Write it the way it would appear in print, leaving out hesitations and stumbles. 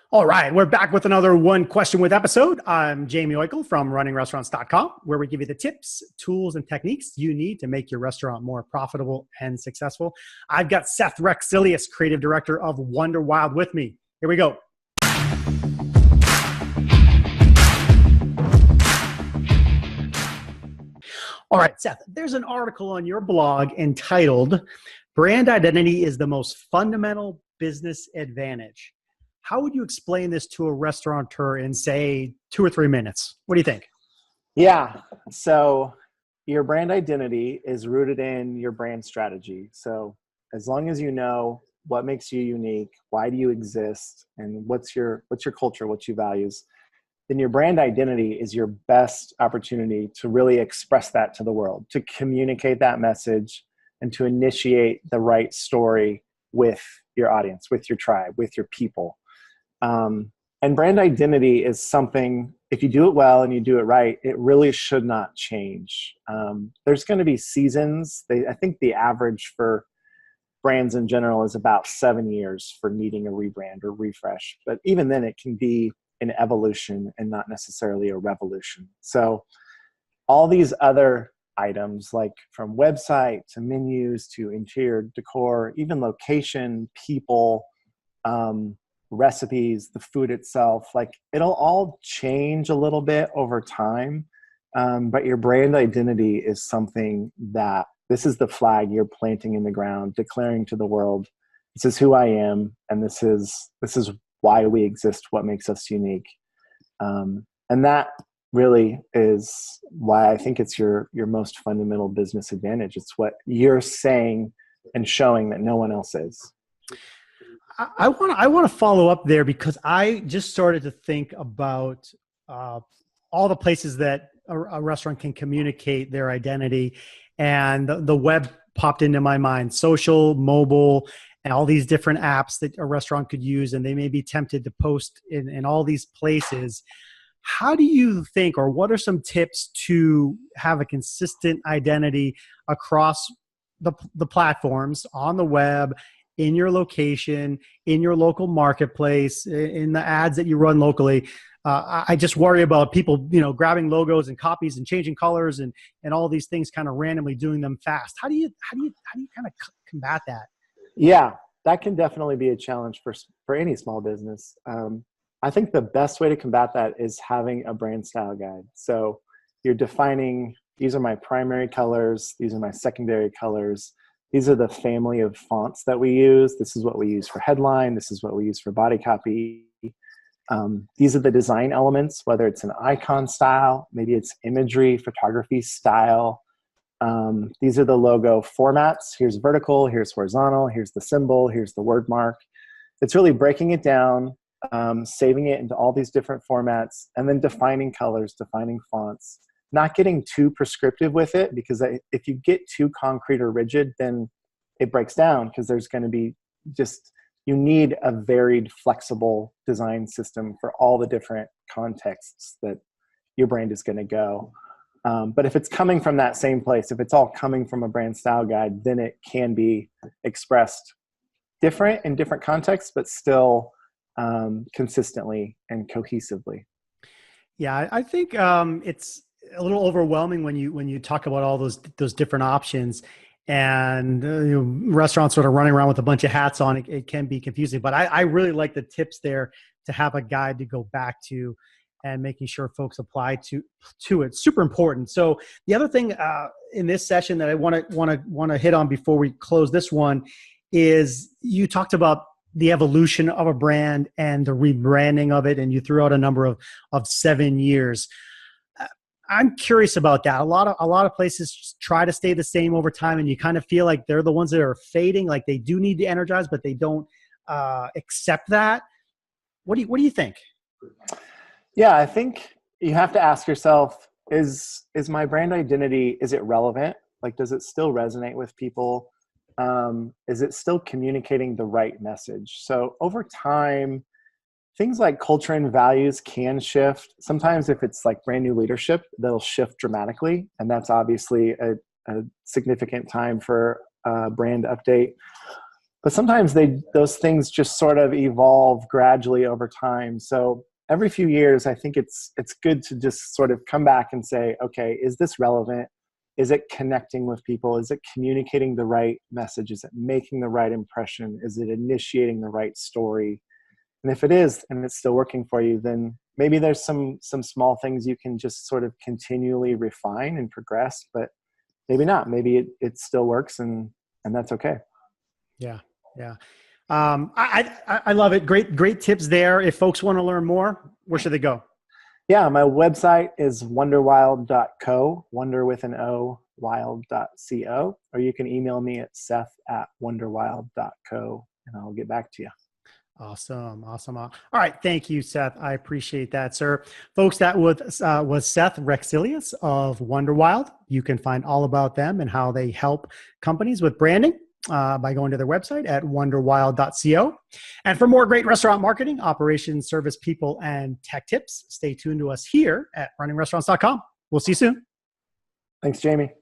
All right, we're back with another One Question With episode. I'm Jamie Oikel from runningrestaurants.com, where we give you the tips, tools, and techniques you need to make your restaurant more profitable and successful. I've got Seth Rexilius, Creative Director of Wonder Wild, with me. Here we go. All right, Seth, there's an article on your blog entitled, "Brand Identity is the Most Fundamental Business Advantage." How would you explain this to a restaurateur in, say, 2 or 3 minutes? What do you think? Yeah. So your brand identity is rooted in your brand strategy. So as long as you know what makes you unique, why do you exist, and what's your culture, what's your values, then your brand identity is your best opportunity to really express that to the world, to communicate that message, and to initiate the right story with your audience, with your tribe, with your people. And brand identity is something, if you do it well and you do it right, it really should not change. There's going to be seasons. I think the average for brands in general is about 7 years for needing a rebrand or refresh. But even then, it can be an evolution and not necessarily a revolution. So all these other items, like from website to menus to interior decor, even location, people, recipes, the food itself, like it'll all change a little bit over time. But your brand identity is something that this is the flag you're planting in the ground, declaring to the world, this is who I am, and this is why we exist, what makes us unique. And that really is why I think it's your most fundamental business advantage. It's what you're saying and showing that no one else is. I want to follow up there, because I just started to think about all the places that a restaurant can communicate their identity, and the web popped into my mind: social, mobile, and all these different apps that a restaurant could use, and they may be tempted to post in all these places. How do you think, or what are some tips to have a consistent identity across the platforms, on the web, in your location, in your local marketplace, in the ads that you run locally? I just worry about people, grabbing logos and copies and changing colors and all these things, kind of randomly doing them fast. How do you kind of combat that? Yeah, that can definitely be a challenge for any small business. I think the best way to combat that is having a brand style guide. So you're defining, these are my primary colors, these are my secondary colors. These are the family of fonts that we use. This is what we use for headline. This is what we use for body copy. These are the design elements, whether it's an icon style, maybe it's imagery, photography style. These are the logo formats. Here's vertical, here's horizontal, here's the symbol, here's the word mark. It's really breaking it down, saving it into all these different formats, and then defining colors, defining fonts. Not getting too prescriptive with it, because if you get too concrete or rigid, then it breaks down, because there's going to be you need a varied, flexible design system for all the different contexts that your brand is going to go. But if it's coming from that same place, if it's all coming from a brand style guide, then it can be expressed different in different contexts, but still consistently and cohesively. Yeah, I think it's a little overwhelming when you talk about all those different options, and restaurants sort of running around with a bunch of hats on. It can be confusing, but I really like the tips there to have a guide to go back to, and making sure folks apply to it. Super important. So the other thing in this session that I want to hit on before we close this one is, you talked about the evolution of a brand and the rebranding of it, and you threw out a number of 7 years. I'm curious about that. A lot of places try to stay the same over time, and you kind of feel like they're the ones that are fading. Like they do need to energize, but they don't accept that. What do you think? Yeah, I think you have to ask yourself: is my brand identity, is it relevant? Like, does it still resonate with people? Is it still communicating the right message? So over time, things like culture and values can shift. Sometimes if it's like brand new leadership, that'll shift dramatically. And that's obviously a significant time for a brand update. but sometimes those things just sort of evolve gradually over time. So every few years, I think it's good to just sort of come back and say, okay, is this relevant? Is it connecting with people? Is it communicating the right message? Is it making the right impression? Is it initiating the right story? And if it is, and it's still working for you, then maybe there's some small things you can just sort of continually refine and progress, but maybe not. Maybe it still works, and that's okay. Yeah. Yeah. I love it. Great tips there. If folks want to learn more, where should they go? Yeah, my website is wonderwild.co, wonder with an O, wild.co, or you can email me at seth@wonderwild.co, and I'll get back to you. Awesome. All right. Thank you, Seth. I appreciate that, sir. Folks, that was Seth Rexilius of WonderWild. You can find all about them and how they help companies with branding by going to their website at wonderwild.co. And for more great restaurant marketing, operations, service, people, and tech tips, stay tuned to us here at runningrestaurants.com. We'll see you soon. Thanks, Jamie.